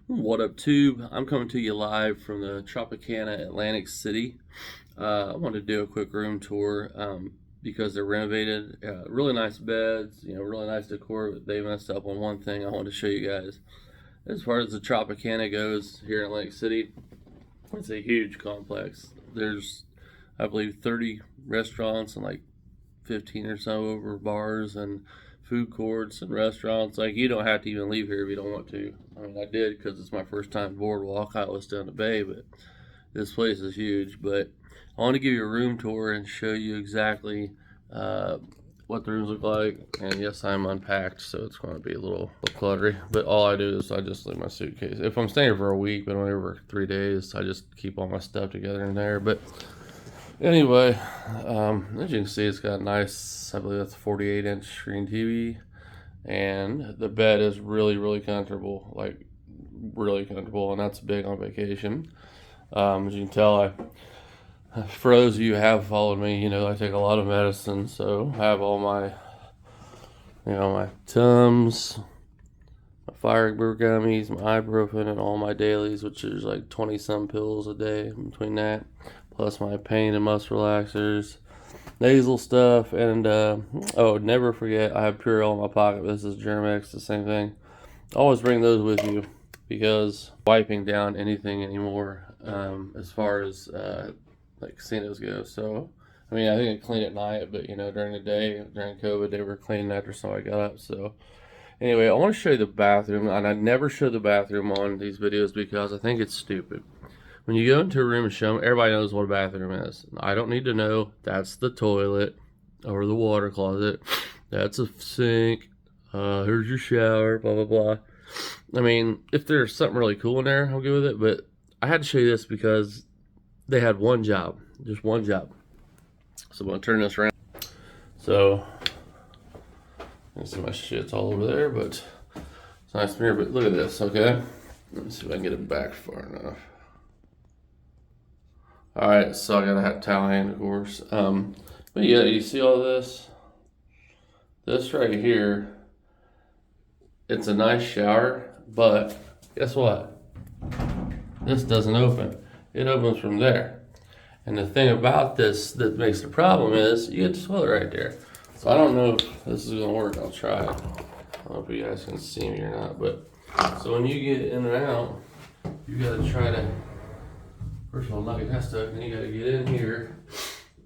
What up, Tube? I'm coming to you live from the Tropicana Atlantic City. I wanted to do a quick room tour because they're renovated. Really nice beds, really nice decor. But they messed up on one thing I wanted to show you guys. As far as the Tropicana goes here in Atlantic City, it's a huge complex. There's, I believe, 30 restaurants and like 15 or so over bars and food courts and restaurants. Like, you don't have to even leave here if you don't want to. I mean, I did because it's my first time boardwalk. I was down the bay, but this place is huge. But I want to give you a room tour and show you exactly what the rooms look like. And yes, I'm unpacked, so it's going to be a little cluttery. But all I do is I just leave my suitcase. If I'm staying here for a week, but only over 3 days, I just keep all my stuff together in there. But anyway, as you can see, it's got a nice, I believe that's a 48-inch screen TV, and the bed is really, really comfortable, like really comfortable, and that's big on vacation. As you can tell, for those of you who have followed me, I take a lot of medicine, so I have all my, my Tums, my Firebird gummies, my ibuprofen, and all my dailies, which is like 20-some pills a day between that, plus my pain and muscle relaxers, nasal stuff, and never forget, I have Purell in my pocket. This is Germ-X, the same thing. Always bring those with you because wiping down anything anymore as far as like casinos go. So I mean, I think I clean at night, but during the day, during COVID, they were cleaning after somebody got up. So anyway, I want to show you the bathroom, and I never show the bathroom on these videos because I think it's stupid. When you go into a room and show them, everybody knows what a bathroom is. I don't need to know. That's the toilet or the water closet. That's a sink. Here's your shower, blah, blah, blah. I mean, if there's something really cool in there, I'll go with it. But I had to show you this because they had one job. Just one job. So I'm going to turn this around. So, you can see my shit's all over there, but it's nice mirror. But look at this, okay? Let me see if I can get it back far enough. Alright, so I got a towel hand, of course. But yeah, you see all this? This right here, it's a nice shower, but guess what? This doesn't open. It opens from there. And the thing about this that makes the problem is you get the toilet right there. So I don't know if this is gonna work. I'll try it. I don't know if you guys can see me or not, but so when you get in and out, you gotta try to, first of all, not get that stuck, then you gotta get in here,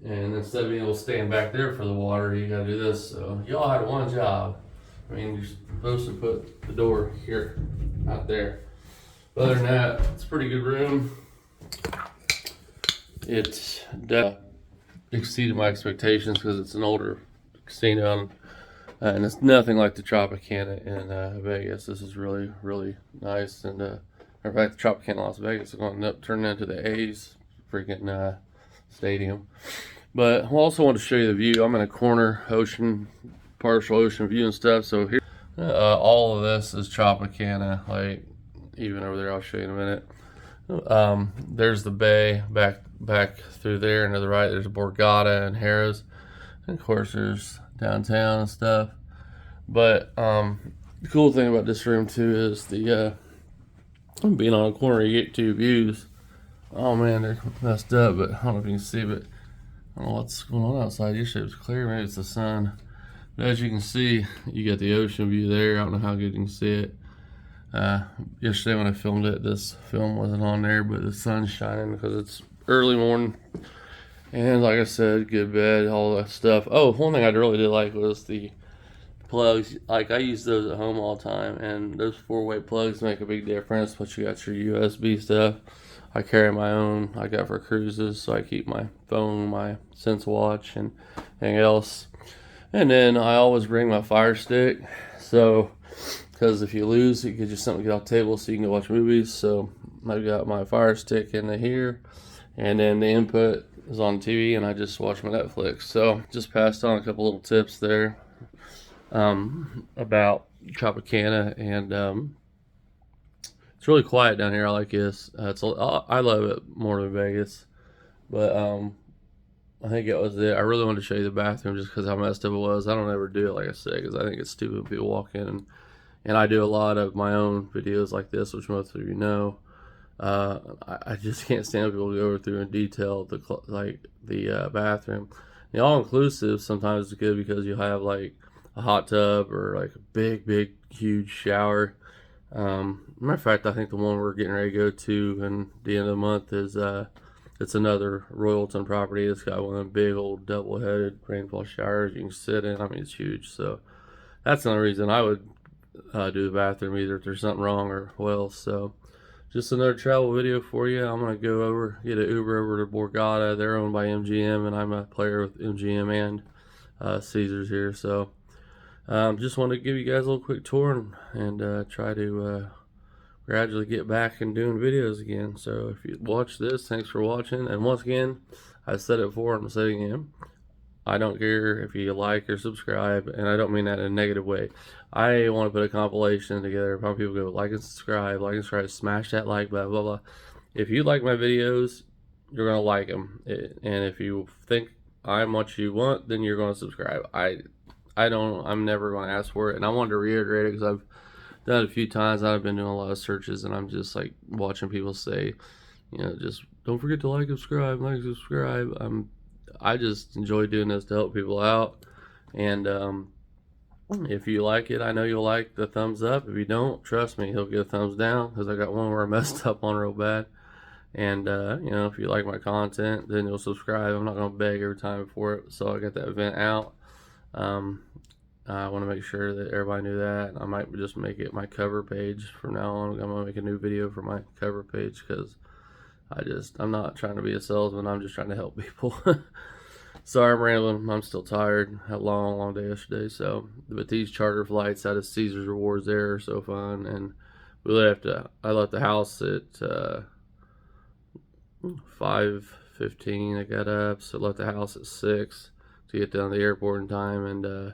and instead of being able to stand back there for the water, you gotta do this. So y'all had one job. I mean, you're supposed to put the door here, not there. But other than that, it's a pretty good room. It exceeded my expectations because it's an older casino, and it's nothing like the Tropicana in Vegas. This is really, really nice, and in fact, the Tropicana Las Vegas is going to end up turning into the A's freaking stadium. But I also want to show you the view. I'm in a corner ocean, partial ocean view and stuff. So here, all of this is Tropicana. Like even over there, I'll show you in a minute. There's the bay back through there, and to the right there's Borgata and Harrah's, and of course there's downtown and stuff. But the cool thing about this room too is the being on a corner, you get two views. Oh man, they're messed up, but I don't know if you can see, but I don't know what's going on outside. Yesterday it was clear, maybe it's the sun. But as you can see, you got the ocean view there. I don't know how good you can see it. Yesterday when I filmed it, this film wasn't on there, but the sun's shining because it's early morning. And like I said, good bed, all that stuff. Oh, one thing I really did like was the plugs. Like I use those at home all the time, and those 4-way plugs make a big difference. But you got your USB stuff. I carry my own. I got for cruises, so I keep my phone, my Sense watch, and anything else. And then I always bring my Fire Stick. So, because if you lose, it gives you something to get off the table so you can go watch movies. So I've got my Fire Stick in here, and then the input is on TV, and I just watch my Netflix. So just passed on a couple little tips there about Tropicana, and it's really quiet down here. I like this. I love it more than Vegas, but I think it was it. I really wanted to show you the bathroom just because how messed up it was. I don't ever do it, like I said, because I think it's stupid when people walk in and and I do a lot of my own videos like this, which most of you know. I just can't stand people to go through in detail the bathroom. The all inclusive sometimes is good because you have like a hot tub or like a big huge shower. Matter of fact, I think the one we're getting ready to go to in the end of the month is it's another Royalton property. It's got one of them big old double-headed rainfall showers you can sit in. I mean, it's huge. So that's the only reason I would do the bathroom, either if there's something wrong or well. So just another travel video for you. I'm gonna go over, get an Uber over to Borgata. They're owned by MGM, and I'm a player with MGM and Caesars here. So just want to give you guys a little quick tour and try to gradually get back and doing videos again. So if you watch this, thanks for watching. And once again, I said it before, I'm saying it again, I don't care if you like or subscribe, and I don't mean that in a negative way. I want to put a compilation together. If people go like and subscribe, smash that like button, blah blah. If you like my videos, you're gonna like them, and if you think I'm what you want, then you're gonna subscribe. I'm never gonna ask for it, and I wanted to reiterate it because I've done it a few times. I've been doing a lot of searches, and I'm just like watching people say, just don't forget to like, subscribe. I just enjoy doing this to help people out. And if you like it, I know you'll like the thumbs up. If you don't, trust me, he'll get a thumbs down, because I got one where I messed up on real bad. And if you like my content, then you'll subscribe. I'm not going to beg every time for it, so I got that vent out. I want to make sure that everybody knew that. I might just make it my cover page from now on. I'm going to make a new video for my cover page, because I'm not trying to be a salesman. I'm just trying to help people. Sorry, I'm rambling. I'm still tired. Had a long day yesterday. So, but these charter flights out of Caesars Rewards there are so fun. And I left the house at 5:15. I got up, so left the house at 6 to get down to the airport in time, and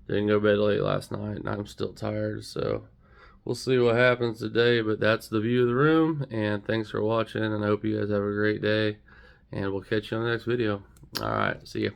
didn't go to bed late last night, and I'm still tired. So we'll see what happens today, but that's the view of the room. And thanks for watching, and I hope you guys have a great day, and we'll catch you on the next video. All right, see ya.